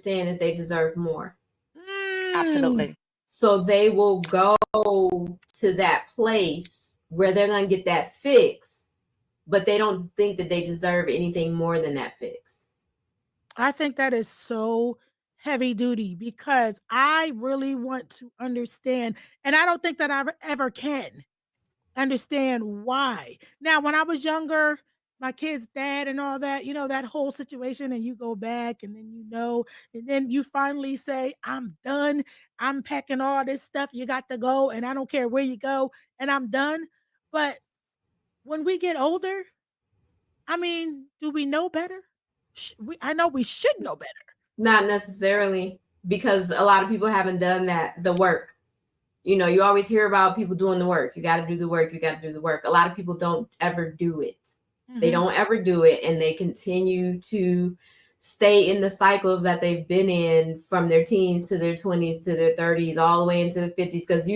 that they deserve more. Absolutely. So they will go to that place where they're going to get that fix, but they don't think that they deserve anything more than that fix. I think that is so heavy duty because I really want to understand, and I don't think that I ever can understand why. Now, when I was younger, my kid's dad and all that, that whole situation, and you go back and then and then you finally say, I'm done. I'm packing all this stuff. You got to go, and I don't care where you go, and I'm done. But when we get older, I mean, do we know better? I know we should know better. Not necessarily, because a lot of people haven't done the work. You always hear about people doing the work. You got to do the work. You got to do the work. A lot of people don't ever do it. Mm-hmm. They don't ever do it, and they continue to stay in the cycles that they've been in from their teens to their 20s to their 30s, all the way into the 50s, because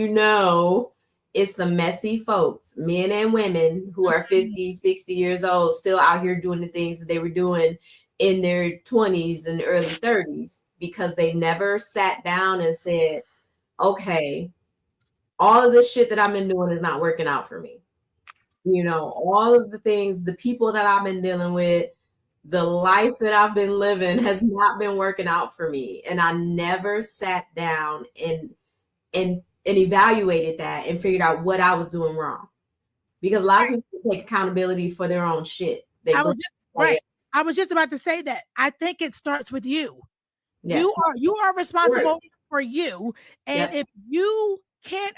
it's some messy folks, men and women, who are 50, 60 years old, still out here doing the things that they were doing in their 20s and early 30s, because they never sat down and said, okay, all of this shit that I've been doing is not working out for me. All of the things, the people that I've been dealing with, the life that I've been living has not been working out for me. And I never sat down and evaluated that and figured out what I was doing wrong. Because a lot of people take accountability for their own shit. I was just about to say that. I think it starts with you. Yes. You are responsible for you. And if you can't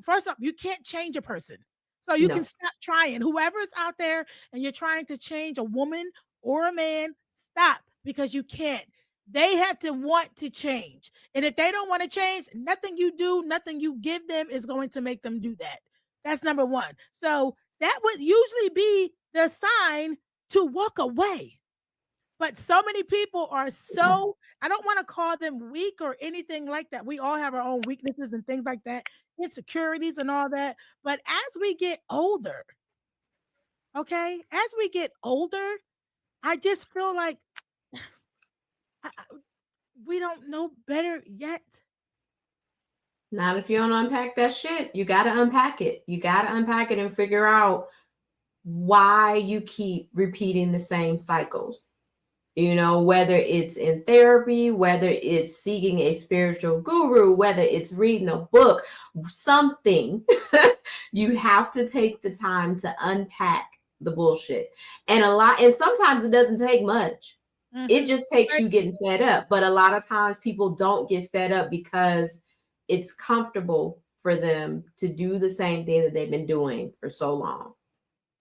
first up, you can't change a person. So you can stop trying. Whoever's out there and you're trying to change a woman or a man, stop, because you can't. They have to want to change. And if they don't want to change, nothing you do, nothing you give them is going to make them do that. That's number one. So that would usually be the sign to walk away. But so many people are so, I don't want to call them weak or anything like that. We all have our own weaknesses and things like that, insecurities and all that. But as we get older, I just feel like we don't know better yet. Not if you don't unpack that shit. You got to unpack it. You got to unpack it and figure out why you keep repeating the same cycles. Whether it's in therapy, whether it's seeking a spiritual guru, whether it's reading a book, something, you have to take the time to unpack the bullshit. And sometimes it doesn't take much. Mm-hmm. It just takes you getting fed up. But a lot of times people don't get fed up because it's comfortable for them to do the same thing that they've been doing for so long.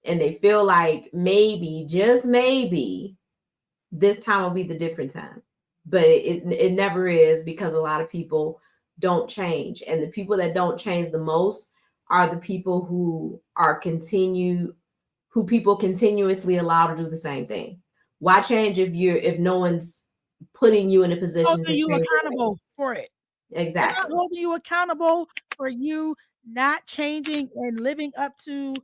And they feel like maybe, just maybe, this time will be the different time. But it never is, because a lot of people don't change. And the people that don't change the most are the people who people continuously allow to do the same thing. Why change if no one's putting you in a position to change? Holding you accountable for it. Exactly. They're not holding you accountable for you not changing and living up to,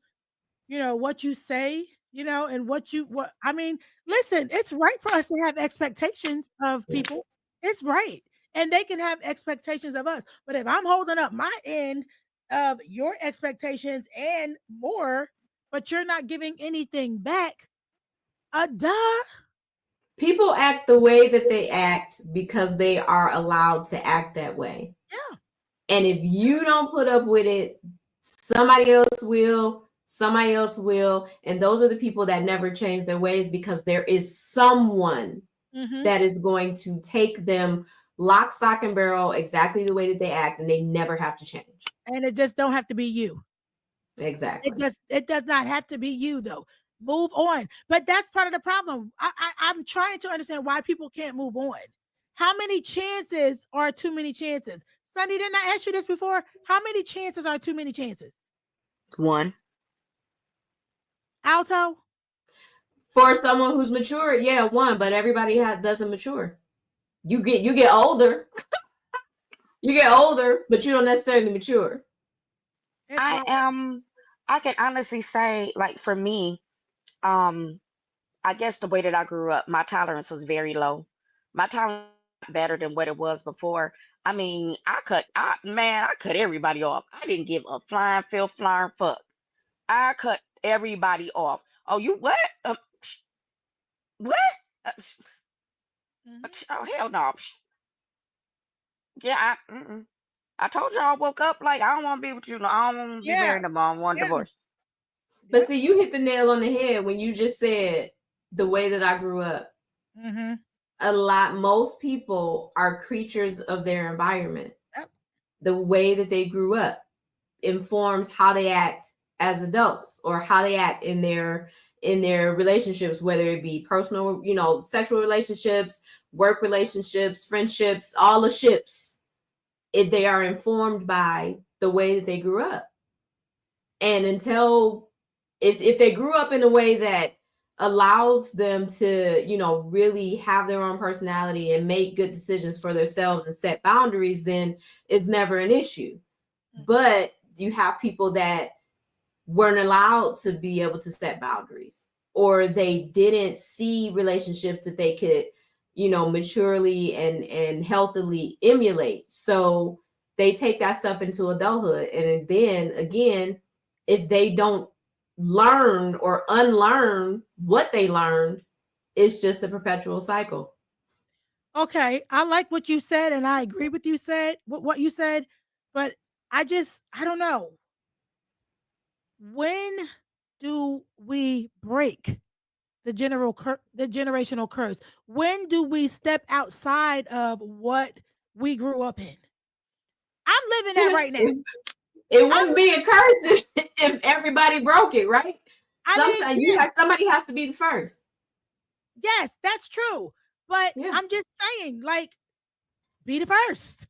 what you say, and listen, it's right for us to have expectations of people. It's right. And they can have expectations of us. But if I'm holding up my end of your expectations and more, but you're not giving anything back, duh. People act the way that they act because they are allowed to act that way. Yeah. And if you don't put up with it, somebody else will. And those are the people that never change their ways, because there is someone that is going to take them lock, stock, and barrel exactly the way that they act, and they never have to change. And it just don't have to be you. Exactly. It does not have to be you, though. Move on. But that's part of the problem. I'm trying to understand why people can't move on. How many chances are too many chances? Sunny, didn't I ask you this before? How many chances are too many chances? One. Alto? For someone who's mature, yeah, one. But everybody doesn't mature. You get older. You get older, but you don't necessarily mature. I can honestly say, like, for me, I guess the way that I grew up, my tolerance was very low. My tolerance better than what it was before. I mean, I cut everybody off. I didn't give a flying fuck. I cut everybody off. Oh, you what? What? Uh, oh, hell no. Yeah, I told you I woke up like I don't want to be with you. No, I don't want to be married no more. I want divorce. But see, you hit the nail on the head when you just said the way that I grew up. Most people are creatures of their environment. The way that they grew up informs how they act as adults or how they act in their relationships, whether it be personal, sexual relationships, work relationships, friendships, all the ships. They are informed by the way that they grew up. And until if they grew up in a way that allows them to, really have their own personality and make good decisions for themselves and set boundaries, then it's never an issue. But you have people that weren't allowed to be able to set boundaries, or they didn't see relationships that they could, maturely and healthily emulate. So they take that stuff into adulthood. And then again, if they don't learn or unlearn what they learned, it's just a perpetual cycle. Okay, I like what you said, and I agree with what you said, but I don't know. When do we break the generational curse? When do we step outside of what we grew up in? I'm living that right now. It wouldn't be a curse if everybody broke it, right? Somebody has to be the first. Yes, that's true. But I'm just saying, like, be the first.